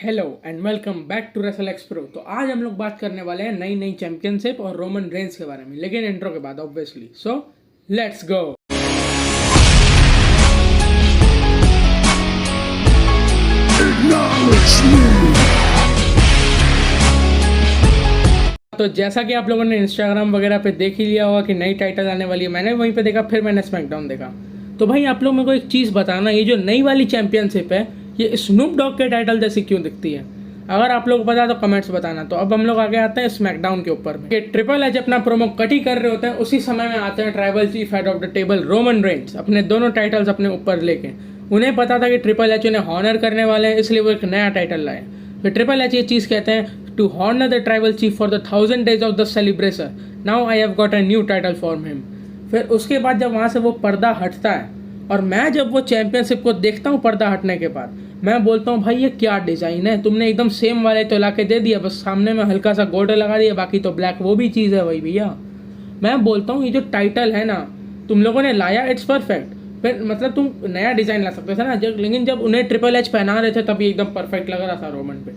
Hello and welcome back to Wrestle Expro. तो आज हम लोग बात करने वाले हैं नई नई चैंपियनशिप और रोमन रेंस के बारे में, लेकिन इंट्रो के बाद ऑब्वियसली। So let's go. तो जैसा कि आप लोगों ने इंस्टाग्राम वगैरह पे देख ही लिया होगा कि नई टाइटल आने वाली है, मैंने वहीं पे देखा, फिर मैंने स्मैकडाउन देखा। तो भाई आप लोग मेरे को एक चीज़ बताना, ये जो नई वाली चैंपियनशिप है ये स्नूप डॉग के टाइटल जैसी क्यों दिखती है? अगर आप लोग को पता है तो कमेंट्स बताना। तो अब हम लोग आगे आते हैं स्मैकडाउन के ऊपर में। ट्रिपल एच अपना प्रोमो कट ही कर रहे होते हैं, उसी समय में आते हैं tribal chief head of the table Roman Reigns अपने दोनों टाइटल्स अपने ऊपर लेके। उन्हें पता था कि ट्रिपल एच उन्हें हॉनर करने वाले हैं, इसलिए वो एक नया टाइटल लाए। फिर ट्रिपल एच ये चीज़ कहते हैं, to honour the tribal chief for the 1000 days of the celebration, now I have got a new title for him. फिर उसके बाद जब वहाँ से वो पर्दा हटता है और मैं जब वो चैंपियनशिप को देखता हूँ पर्दा हटने के बाद, मैं बोलता हूँ भाई ये क्या डिज़ाइन है, तुमने एकदम सेम वाले तो ला के दे दिया, बस सामने में हल्का सा गोल्ड लगा दिया, बाकी तो ब्लैक वो भी चीज़ है भाई भैया। मैं बोलता हूँ ये जो टाइटल है ना तुम लोगों ने लाया, इट्स परफेक्ट। फिर मतलब तुम नया डिज़ाइन ला सकते थे ना, लेकिन जब उन्हें ट्रिपल एच पहना रहे थे तभी एकदम परफेक्ट लग रहा था रोमन पे।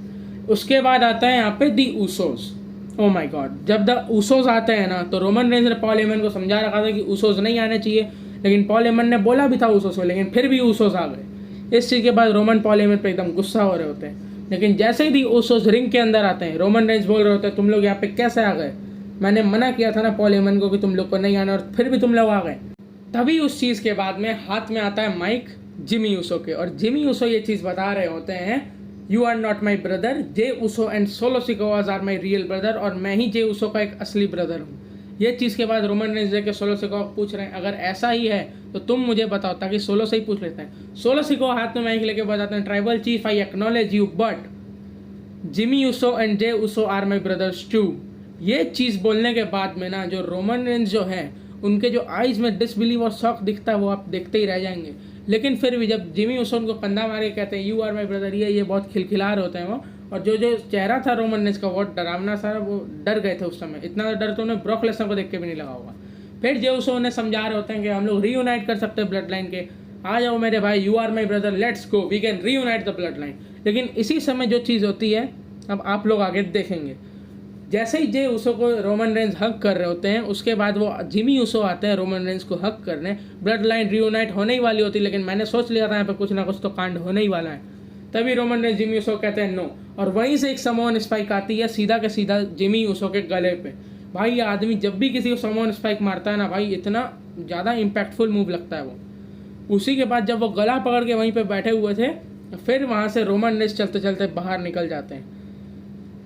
उसके बाद आता है यहाँ पे दी ऊसोस। ओ माय गॉड, जब द ऊसोस आते हैं ना तो रोमन रेंस ने पॉल हेमन को समझा रखा था कि ऊसोस नहीं आने चाहिए, लेकिन पॉल हेमन ने बोला भी था ऊसोस को, लेकिन फिर भी ऊसोस आ गए। इस चीज़ के बाद रोमन पॉल हेमन पे एकदम गुस्सा हो रहे होते हैं, लेकिन जैसे ही दी ऊसोस रिंग के अंदर आते हैं रोमन रेंस बोल रहे होते हैं तुम लोग यहाँ पे कैसे आ गए, मैंने मना किया था ना पॉल हेमन को कि तुम लोग को नहीं आना, और फिर भी तुम लोग आ गए। तभी उस चीज़ के बाद में हाथ में आता है माइक जिमी ऊसो के, और जिमी ऊसो ये चीज़ बता रहे होते हैं, you are not my brother, Jey Uso and Solo Sikoa are my real brother, और मैं ही जे ऊसो का एक असली ब्रदर हूँ। ये चीज़ के बाद रोमन रेंस के सोलो सिकोवा पूछ रहे हैं अगर ऐसा ही है तो तुम मुझे बताओ, ताकि सोलो से ही पूछ लेते हैं। सोलो सिकोवा हाथ में माइक लेके बताते हैं, tribal chief I acknowledge you but Jimmy Uso and Jey Uso are my brothers too. ये चीज़ बोलने के बाद में ना जो रोमन रेंस जो है उनके जो आइज़ में डिसबिलीव और शॉक दिखता है वो आप देखते ही रह जाएंगे। लेकिन फिर भी जब जिमी ऊसो उनको कंधा मार के कहते हैं यू आर माई ब्रदर, ये बहुत खिलखिला रहे होते हैं वो, और जो जो चेहरा था रोमन रेंस का बहुत डरावना सा, वो डर गए थे उस समय। इतना डर तो उन्हें ब्रॉक लेसनर को देख के भी नहीं लगा होगा। फिर जे ऊसो उन्हें समझा रहे होते हैं कि हम लोग रीयूनाइट कर सकते हैं ब्लड लाइन के, आ जाओ मेरे भाई, you are my brother, let's go, we can reunite the bloodline. लेकिन इसी समय जो चीज़ होती है अब आप लोग आगे देखेंगे, जैसे ही जे ऊसो को रोमन रेंस हक कर रहे होते हैं उसके बाद वो जिमी ऊसो आते हैं रोमन रेंस को हक करने। ब्लड लाइन रीयूनाइट होने ही वाली होती, लेकिन मैंने सोच लिया था यहाँ पे कुछ ना कुछ तो कांड होने ही वाला है। तभी रोमन रेंस जिमी ऊसो कहते हैं नो, और वहीं से एक समोन स्पाइक आती है सीधा के सीधा जिमी ऊसो के गले पे। भाई ये आदमी जब भी किसी को समोन स्पाइक मारता है ना भाई, इतना ज़्यादा इम्पैक्टफुल मूव लगता है वो। उसी के बाद जब वो गला पकड़ के वहीं पर बैठे हुए थे, फिर वहाँ से रोमन रेंस चलते चलते बाहर निकल जाते हैं।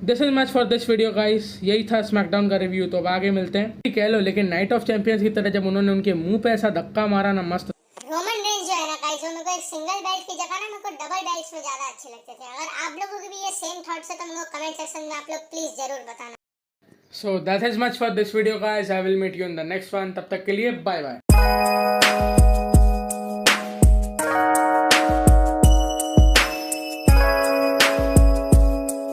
This is much for this video guys, यही था स्मैकडाउन का रिव्यू। तो अब आगे मिलते हैं कह लो, लेकिन नाइट ऑफ चैंपियंस की तरह जब उन्होंने उनके मुंह पे ऐसा धक्का मारा ना, मस्त। रोमन रेंस जो है ना गाइस, मेरे को एक सिंगल बेल्ट की जगह ना मेरे को डबल बेल्ट्स में ज्यादा अच्छे लगते थे। अगर आप लोगों के भी ये सेम थॉट्स है तो मेरे को कमेंट सेक्शन में आप लोग प्लीज जरूर बताना। So that is much for this video guys, I will meet you in the next one. तब तक के लिए बाय बाय।